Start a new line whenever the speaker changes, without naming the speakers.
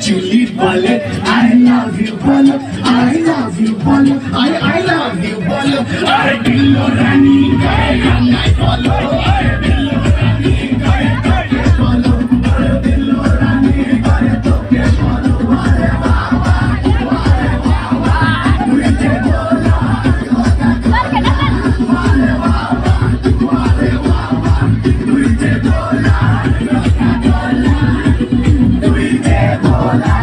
Julie Bolo, I love you Bolo, I love you Bolo, I love you Bolo, I Dillo Rani Kare Rangai Bolo, I Dillo Rani Kare Toke Bolo, I Dillo Rani Kare Toke Bolo, Ware Baba, Ware Baba, Tuite Bola, Ware Baba, Ware Baba, Tuite Bola, Tuite Bola.